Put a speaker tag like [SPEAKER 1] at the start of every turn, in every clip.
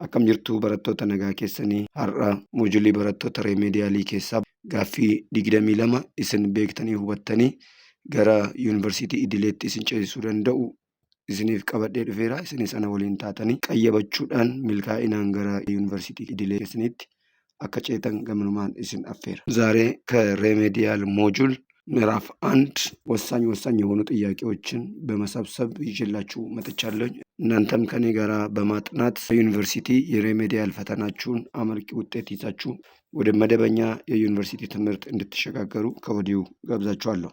[SPEAKER 1] Akkam jirtu barattoota nagaa keessanii har'a moojulii barattoota reemediyaalii keessaa gaaffii 22 isin beektanii hubattanii gara yuunivarsiitii idileetti isin ceesisuu danda'u isiniif qabadhee dhufeera. Isinis ana waliin taatanii qayyabachuudhaan milkaa'inaan gara yuunivarsiitii idilee keessanitti akka ceetan gamanumaan isin affeera። ዛሬ ከሬሜዲያል ሞጁል ምዕራፍ 1 ወሳኝ የሆኑ ጥያቄዎችን በመሰብሰብ ይዤላችሁ መጥቻለሁኝ። እናንተም ከኔ ጋራ በማጥናት ዩኒቨርሲቲ የሬሜዲያል ፈተናችሁን አመርቂ ውጤት ይዛችሁ ወደ መደበኛ የዩኒቨርሲቲ ትምህርት እንድትሸጋገሩ ከወዲሁ ጋብዛችኋለሁ።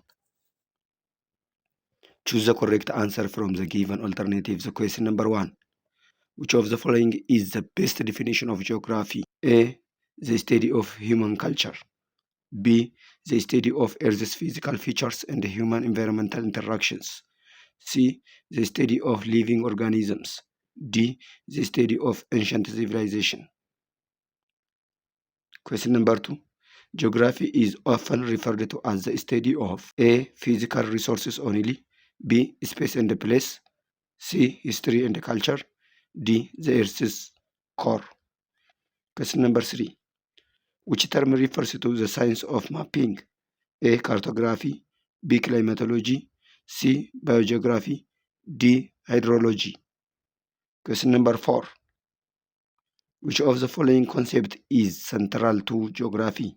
[SPEAKER 1] Choose the correct answer from the given alternatives. Question number 1. Which of the following is the best definition of geography? A. The study of human culture. B. The study of Earth's physical features and human environmental interactions. C. The study of living organisms. D. The study of ancient civilization. Question number 2. Geography is often referred to as the study of A. Physical resources only. B. Space and place. C. History and culture. D. The Earth's core. Question number 3. Which term refers to the science of mapping? A. Cartography. B. Climatology. C. Biogeography. D. Hydrology. Question number 4. Which of the following concept is central to geography?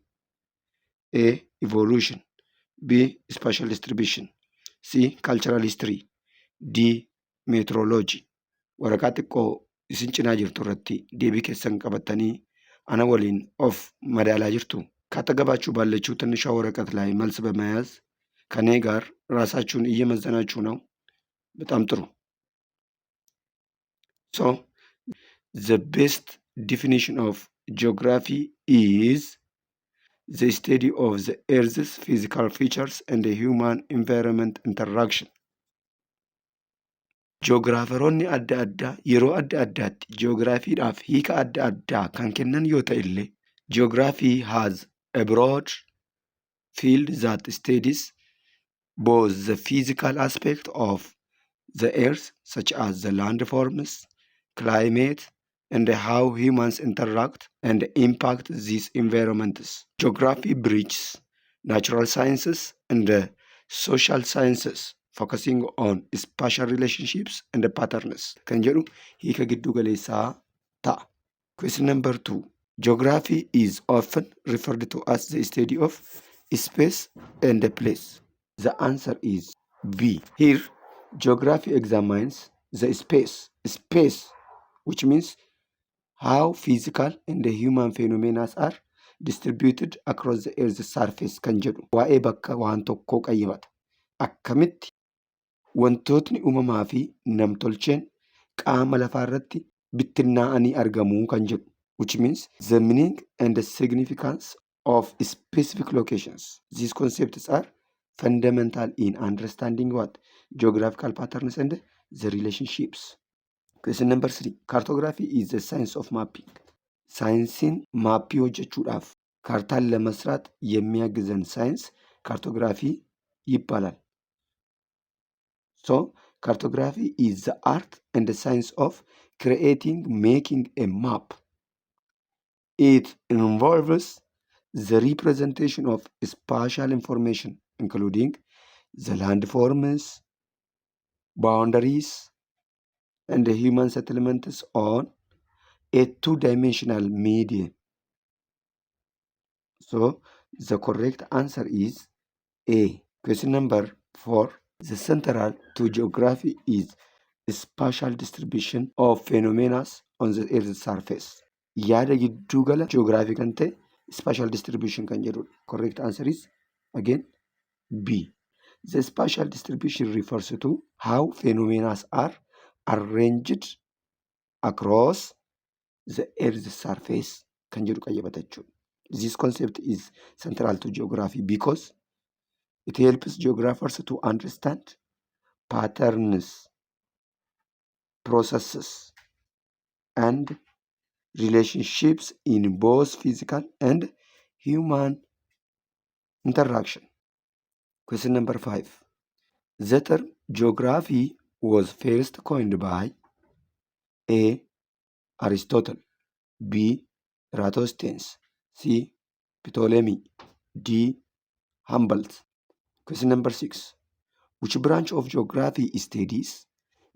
[SPEAKER 1] A. Evolution. B. Spatial distribution. C. Cultural history. D. Meteorology. Waraqaa xiqqoo isin cinaa jirtu irratti deebii keessan qabattanii ana waliin of madaalaa jirtu። ካጠገባችሁ ባለችው ትንሿ ወረቀት ላይ መልስ በመያዝ ከኔ ጋር ራሳችሁን እየመዘናችሁ ነው። በጣም ጥሩ። So, the best definition of geography is the study of the Earth's physical features and the human environment interaction. Ji'oogiraafaroonni adda addaa yeroo adda addaatti ji'oogiraafiidhaaf hiika adda addaa kan kennan yoo ta'e illee geography has a broad field that studies both the physical aspect of the earth, such as the landforms, climate, and how humans interact and impact these environments. Geography bridges natural sciences and social sciences, focusing on spatial relationships and patterns. Kan jedhu hiika giddu galeessaa ta'a. Question number 2. Geography is often referred to as the study of space and place. The answer is B. Here, geography examines the space, which means how physical and the human phenomena are distributed across the Earth's surface. Kan jedhu waa'ee bakka waan tokkoo qayyabata. Akkamitti wantootni uumamaa fi namtolcheen qaama lafaa irratti bittinnaa'anii argamuu kan jedhu, which means the meaning and the significance of specific locations. These concepts are fundamental in understanding what geographical patterns and the relationships. Question number 3. Cartography is the science of mapping. ሳይንስን ማፕ hojjechuudhaaf ካርታን ለመስራት የሚያግዘን ሳይንስ ካርቶግራፊ ይባላል። So, cartography is the art and the science of making a map. It involves the representation of spatial information, including the landforms, boundaries, and the human settlements on a two-dimensional medium. So, the correct answer is A. Question number 4. The central to geography is spatial distribution of phenomena on the Earth's surface. Yaada gidduu gala geography kan ta'e spatial distribution kan jedhudha. Correct answer is again B. The spatial distribution refers to how phenomena are arranged across the Earth's surface kan jedhu qayyabata jechuudha. This concept is central to geography because it helps geographers to understand patterns, processes, and relationships in both physical and human interaction. Question number 5. The term geography was first coined by A. Aristotle. B. Eratosthenes. C. Ptolemy. D. Humboldt. Question number 6. Which branch of geography studies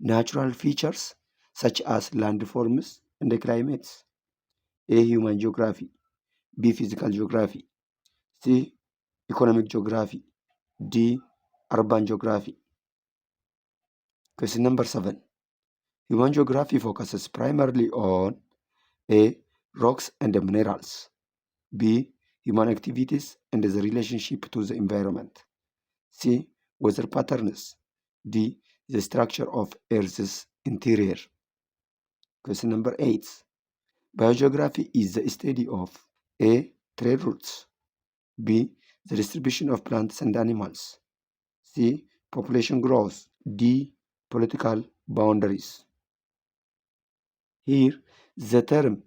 [SPEAKER 1] natural features such as landforms and climates? A. Human geography. B. Physical geography. C. Economic geography. D. Urban geography. Question number 7. Human geography focuses primarily on A. Rocks and minerals. B. Human activities and the relationship to the environment. C. Weather patterns. D. The structure of Earth's interior. Question number 8. Biogeography is the study of A. Trade routes. B. The distribution of plants and animals. C. Population growth. D. Political boundaries. Here, the term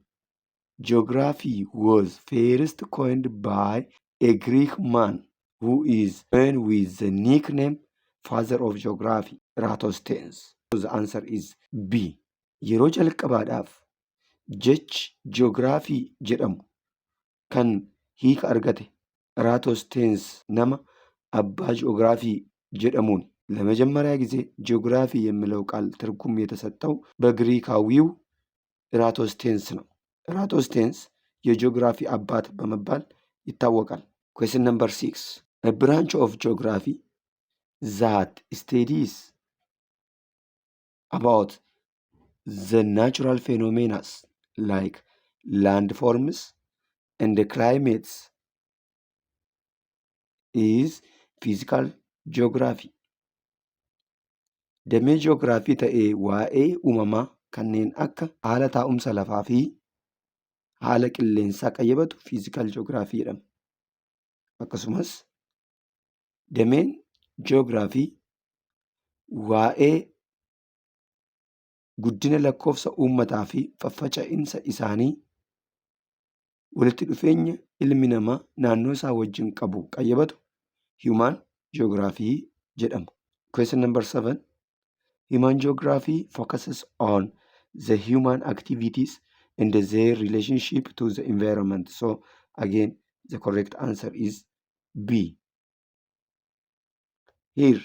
[SPEAKER 1] geography was first coined by a Greek man who is known with the nickname Father of Geography, Eratosthenes. So the answer is B. Yeroo jalqabaadhaaf jechi geography jedhamu kan hiika argate Eratosthenes nama አባ ጂኦግራፊ jedhamuun ለመጀመሪያ ጊዜ ጂኦግራፊ የሚለው ቃል ትርጉም የተሰጠው በግሪካዊው ኤራቶስቴንስ ነው። ኤራቶስቴንስ የጂኦግራፊ አባት በመባል ይታወቃል። Question number 6. A branch of geography that studies about the natural phenomena like landforms and the climates is physical geography. Damee ji'oogiraafii ta'ee waa'ee uumamaa kanneen akka haala taa'umsa lafaa fi haala qilleensaa qayyabatu fiizikaal ji'oogiraafii jedhama. Akkasumas dameen ji'oogiraafii waa'ee guddina lakkoofsa uummataa fi faffaca'insa isaanii walitti dhufeenya ilmi namaa naannoo isaa wajjin qabu qayyabatu human geography jedhama. Question number 7. Human geography focuses on the human activities and their relationship to the environment. So again, the correct answer is B. Here,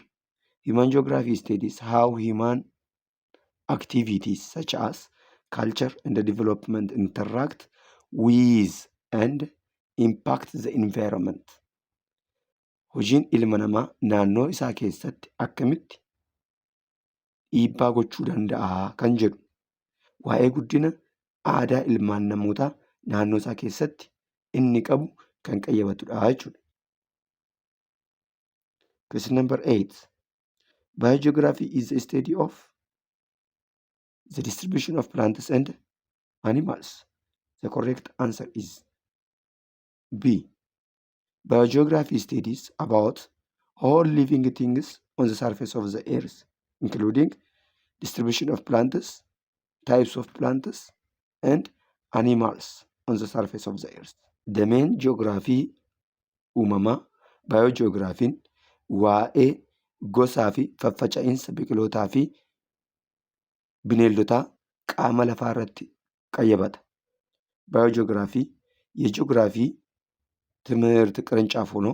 [SPEAKER 1] human geography studies how human activities such as culture and development interact with and impact the environment. Hojiin ilma namaa naannoo isaa keessatti akkamitti dhiibbaa gochuu danda'a kan jedhu waa'ee guddina aadaa ilmaan namootaa naannoo isaa keessatti inni qabu kan qayyabatudha jechuudha. Question number 8. Biogeography is the study of the distribution of plants and animals. The correct answer is B. Biogeography studies about all living things on the surface of the earth, including distribution of plants, types of plants, and animals on the surface of the earth. Dameen ji'oogiraafii uumamaa baayoji'oogiraafiin waa'ee gosaa fi faffaca'insa biqilootaa fi bineeldotaa qaama lafaa irratti qayyabata. ባዮጂኦግራፊ የጂኦግራፊ ትምህርት ቅርንጫፍ ሆኖ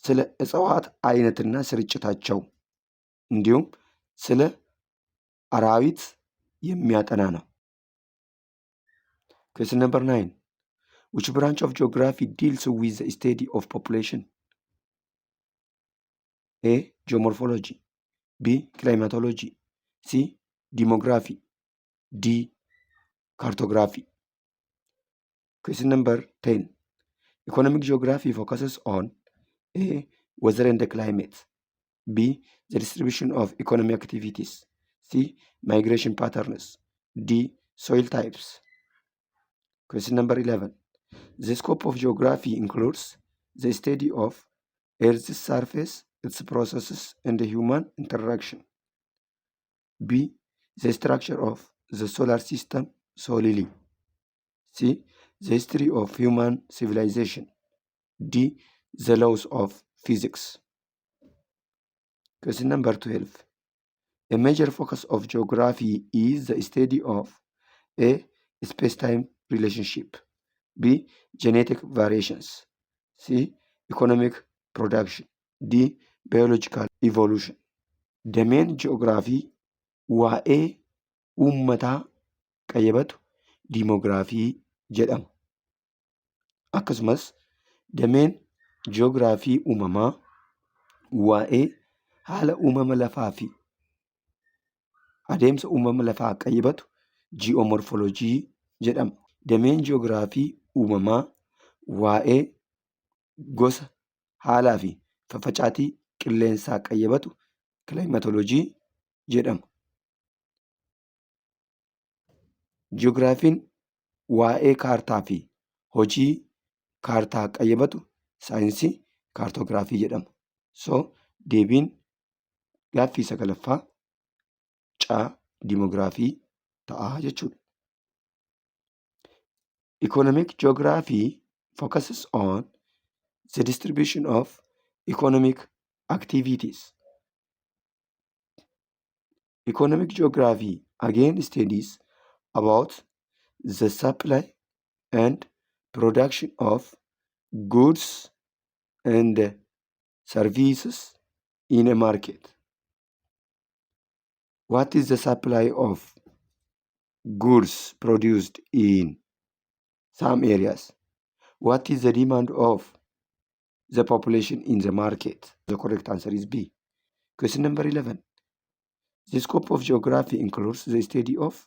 [SPEAKER 1] ስለ እጽዋት አይነትና ስርጭታቸው እንዲሁም ስለ አራዊት የሚያጠና ነው። Question number 9. Which branch of geography deals with the study of population? A. Geomorphology. B. Climatology. C. Demography. D. Cartography. Question number 10. Economic geography focuses on A. Weather and the climate. B. The distribution of economic activities. C. Migration patterns. D. Soil types. Question number 11. The scope of geography includes the study of Earth's surface, its processes, and the human interaction. B. The structure of the solar system solely. C. The history of human civilization. D. The laws of physics. Question number 12. A major focus of geography is the study of A. Space-time relationship. B. Genetic variations. C. Economic production. D. Biological evolution. Dameen ji'oogiraafii waa'ee uummataa qayyabatu diimoogiraafii jedhama. Akkasumas dameen ji'oogiraafii uumamaa waa'ee haala uumama lafaa fi adeemsa uumama lafaa qayyabatu ji'oomorfoolojii jedhama. Dameen ji'oogiraafii uumamaa waa'ee gosa haalaa fi faffacaatii qilleensaa qayyabatu kilaayimatoloojii jedhama. Ji'oogiraafiin waa'ee kaartaa fi hojii kaartaa qayyabatu saayinsii kaartoogiraafii jedhama. So deebiin gaaffii 9ffaa C diimoogiraafii ta'a jechuudha. Economic geography focuses on the distribution of economic activities. Economic geography again studies about the supply and production of goods and services in a market. What is the supply of goods produced in some areas? What is the demand of the population in the market? The correct answer is B. Question number 11. The scope of geography includes the study of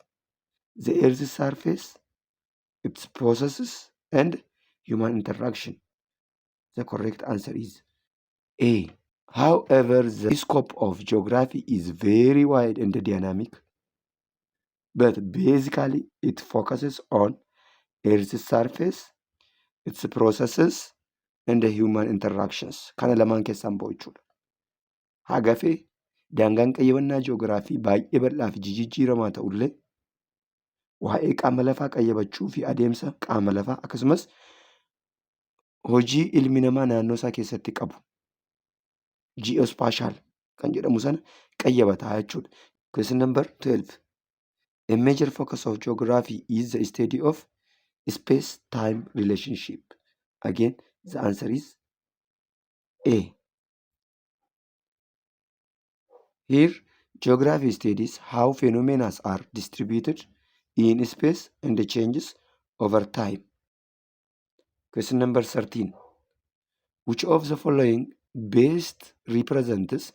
[SPEAKER 1] the Earth's surface, its processes, and human interaction. The correct answer is A. However, the scope of geography is very wide and dynamic, but basically it focuses on Earth's surface, its processes, and the human interactions. Kana lamaan keessaan ba'u jechuudha. Hagafee daangaan qayyabannaa ji'oogiraafii baay'ee bal'aa fi jijjiiramaa ta'ullee waa'ee qaama lafaa qayyabachuu fi adeemsa qaama lafaa akkasumas hojii ilmi namaa naannoo isaa keessatti qabu geospatial kan jedhamu sana qayyabataa jechuudha. Question number 12. A major focus of geography is the study of space-time relationship. Again, the answer is A. Here, geography studies how phenomena are distributed in space and the changes over time. Question number 13. Which of the following best represents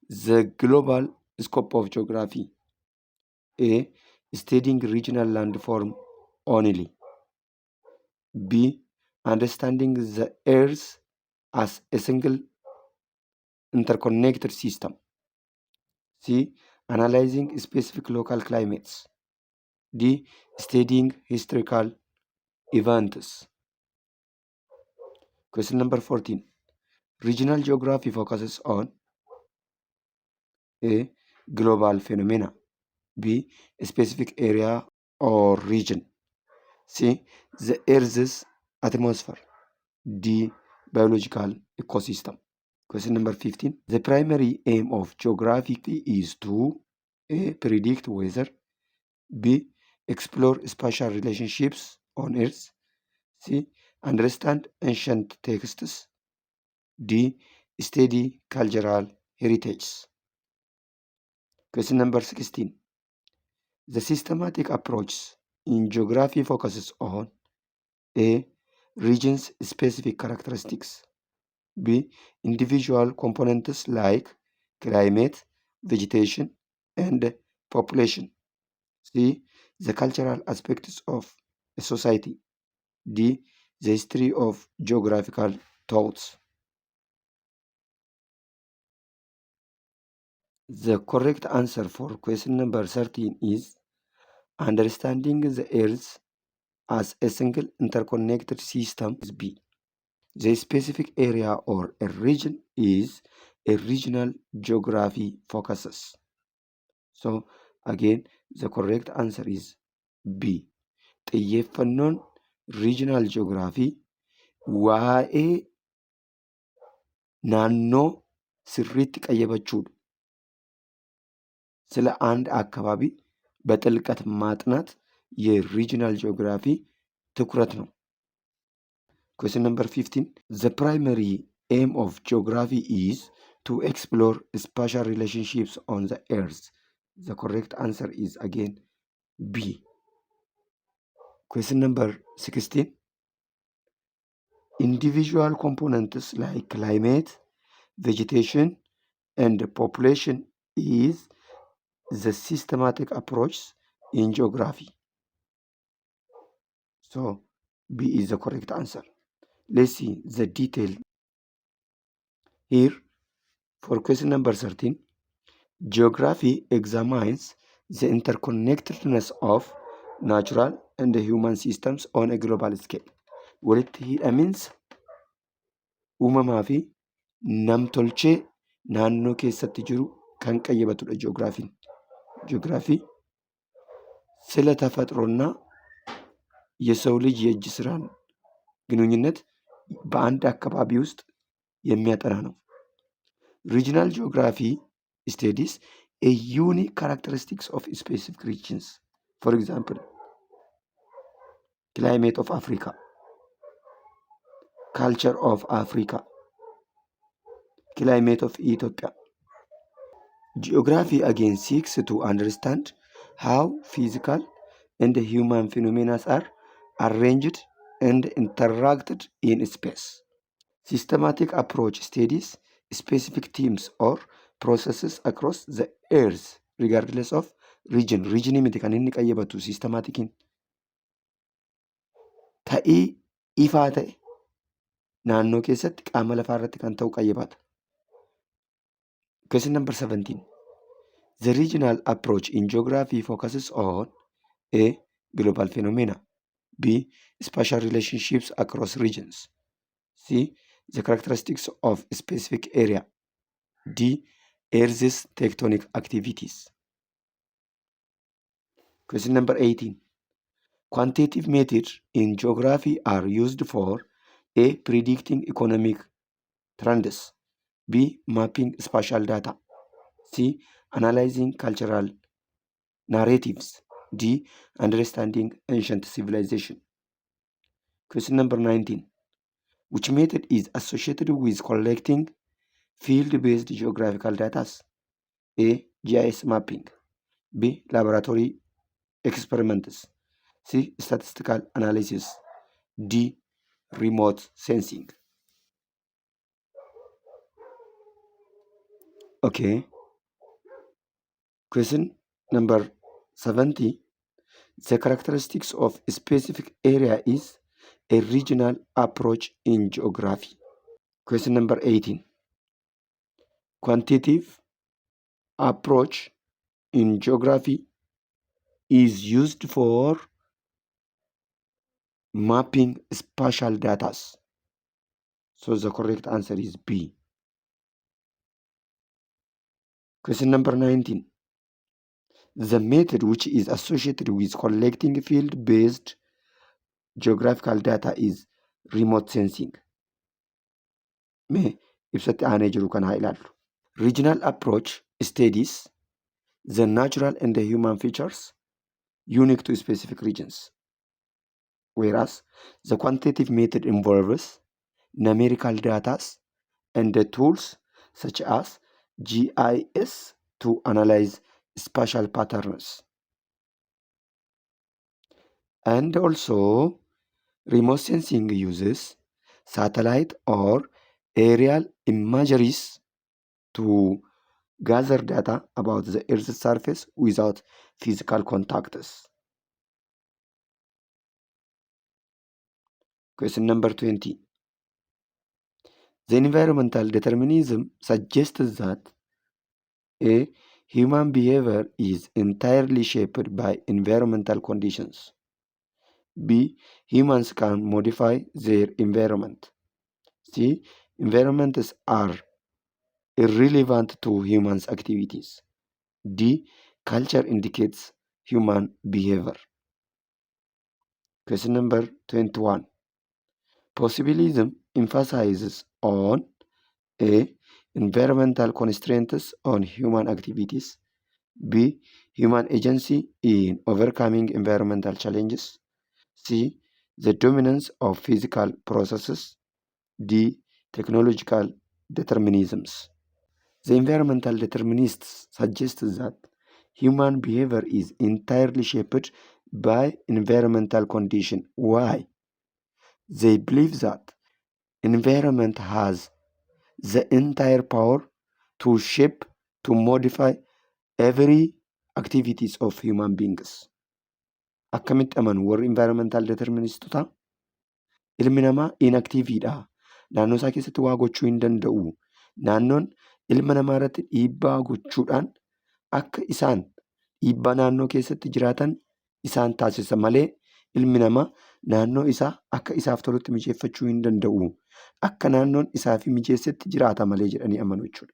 [SPEAKER 1] the global scope of geography? A. Studying regional landform only. B. Understanding the Earth as a single interconnected system. C. Analyzing specific local climates. D. Studying historical events. Question number 14. Regional geography focuses on A. Global phenomena. B. A specific area or region. C. The Earth's atmosphere. D. Biological ecosystem. Question number 15. The primary aim of geography is to A. Predict weather. B. Explore spatial relationships on Earth. C. Understand ancient texts. D. Study cultural heritage. Question number 16. The systematic approach in geography focuses on A. Regions' specific characteristics. B. Individual components like climate, vegetation, and population. C. The cultural aspects of a society. D. The history of geographical thoughts. The correct answer for question number 13 is understanding the Earth as a single interconnected system is B. The specific area or a region is a regional geography focuses. So again, the correct answer is B. xiyyeeffannoon regional geography waa'ee naannoo sirriitti qayyabachuudha. ስለ አንድ አካባቢ በጥልቀት ማጥናት የሪጂናል ጂኦግራፊ ትኩረት ነው። Question number 15. The primary aim of geography is to explore spatial relationships on the earth. The correct answer is again B. Question number 16. Individual components like climate, vegetation, and population is the systematic approach in geography. So B is the correct answer. Let's see the detail here. For question number 13, geography examines the interconnectedness of natural and human systems on a global scale. Walitti hidhaminsa uumamaa fi namtolchee naannoo keessatti jiru kan qayyabatudha ji'oogiraafiin. Ji'oogiraafii ስለ ተፈጥሮና የሰው ልጅ የእጅ ስራን ግንኙነት በአንድ አካባቢ ውስጥ የሚያጠና ነው። Regional geography studies a unique characteristics of specific regions. For example, climate of Africa, culture of Africa, climate of Ethiopia. Geography again seeks to understand how physical and human phenomena are arranged and interacted in space. Systematic approach studies specific themes or processes across the earth regardless of region. Region miti kan inni qayyabatu systematikiin ta'ii ifaa ta'e naannoo keessatti qaama lafaa irratti kan ta'u qayyabata. Question number 17. The regional approach in geography focuses on A. Global phenomena, B. Spatial relationships across regions, C. The characteristics of specific area, D. Earth's tectonic activities. Question number 18. Quantitative methods in geography are used for A. Predicting economic trends, B. Mapping spatial data, C. Analyzing cultural narratives, D. Understanding ancient civilization. Question number 19. Which method is associated with collecting field-based geographical data? A. GIS mapping, B. Laboratory experiments, C. Statistical analysis, D. Remote sensing. Okay. Question number 70. The characteristics of a specific area is a regional approach in geography. Question number 18. Quantitative approach in geography is used for mapping spatial data. So the correct answer is B. Question number 19. The method which is associated with collecting field-based geographical data is remote sensing. Mee ibsatti aanee jiru kana haa ilaallu. Regional approach studies the natural and the human features unique to specific regions, whereas the quantitative method involves numerical data and the tools such as GIS to analyze spatial patterns. And also, remote sensing uses satellite or aerial imageries to gather data about the Earth's surface without physical contacts. Question number 20. The environmental determinism suggests that A. Human behavior is entirely shaped by environmental conditions. B. Humans can modify their environment. C. Environments are irrelevant to humans' activities. D. Culture indicates human behavior. Question number 21. Possibilism emphasizes on A. Environmental constraints on human activities, B. human agency in overcoming environmental challenges. C. The dominance of physical processes. D. Technological determinisms. The environmental determinists suggest that human behavior is entirely shaped by environmental conditions. Why? They believe that environment has the entire power to shape, to modify every activities of human beings. Akkamitti amanu warri environmental deterministoota? Ilmi namaa inactiveedha. Naannoo isaa keessatti waa gochuu hin danda'u. Naannoon ilma namaa irratti dhiibbaa gochuudhaan akka isaan dhiibbaa naannoo keessatti jiraatan isaan taasisa malee ilmi namaa naannoo isaa akka isaaf tolutti mijeeffachuu hin danda'u. Akka naannoon isaaf mijeessetti jiraata malee jedhanii amanu jechuudha.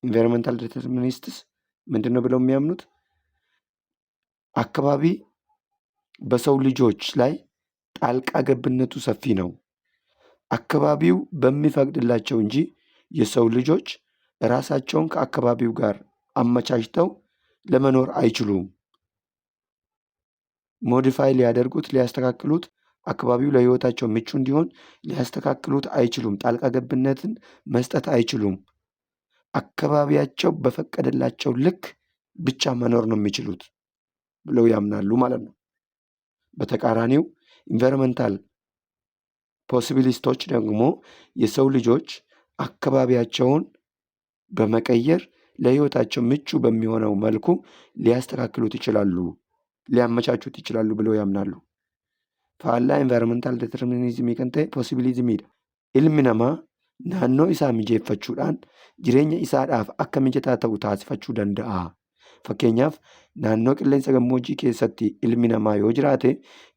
[SPEAKER 1] Environmental determinists ምንድነው ብለው የሚያምኑት? አካባቢ በሰው ልጆች ላይ ጣልቃ ገብነቱ ሰፊ ነው። አካባቢው በሚፈቅድላቸው እንጂ የሰው ልጆች ራሳቸውን ከአካባቢው ጋር አመቻችተው ለመኖር አይችሉም። ሞዲፋይ ሊያደርጉት ሊያስተካክሉት አካባቢው ለህይወታቸው ምቹ እንዲሆን ሊያስተካክሉት አይችሉም። ጣልቃ ገብነትን መስጠት አይችሉም። አካባቢያቸው በፈቀደላቸው ልክ ብቻ መኖር ነው የሚችሉት ብለው ያምናሉ ማለት ነው። በተቃራኒው ኢንቫይሮንመንታል ፖሲቢሊስቶች ደግሞ የሰው ልጆች አካባቢያቸውን በመቀየር ለህይወታቸው ምቹ በሚሆነው መልኩ ሊያስተካክሉት ይችላሉ፣ ሊያመቻቹት ይችላሉ ብለው ያምናሉ። ፋላ ኢንቫይሮንመንታል ዲተርሚኒዝም ከንተ ፖሲቢሊዝም ilmi namaa naannoo isaa mijeeffachuudhaan jireenya isaadhaaf akka mijataa ta'u taasifachuu danda'a. Fakkeenyaaf naannoo qilleensa gammoojjii keessatti ilmi namaa yoo jiraate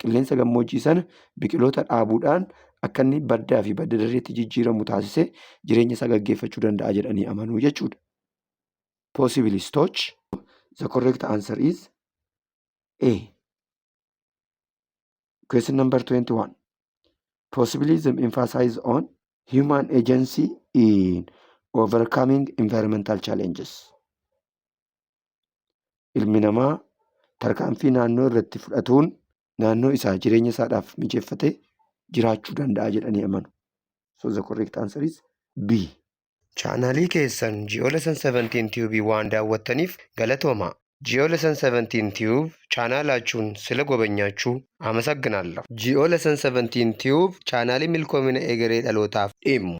[SPEAKER 1] qilleensa gammoojjii sana biqiloota dhaabuudhaan akka inni baddaa fi badda darreetti jijjiiramu taasisee jireenya isaa gaggeeffachuu danda'a jedhanii amanuu jechuudha. Possibilistoች the correct answer is A. Question number 21. Possibilism emphasizes on human agency in overcoming environmental challenges. Ilmi namaa tarkaanfii naannoo irratti fudhatuun naannoo isaa jireenya isaadhaaf mijeeffatee jiraachuu danda'a jedhanii amanu. So the correct answer is B. Chaanalii keessan Geolesson 17 Tube waan daawwattaniif galatooma. Geolesson 17 Tube chaanaalachuun sila gobanyaachuu አመሰግናለሁ። Geolesson 17 Tube chaanaalii milkoomina egeree dhalootaaf dhimmu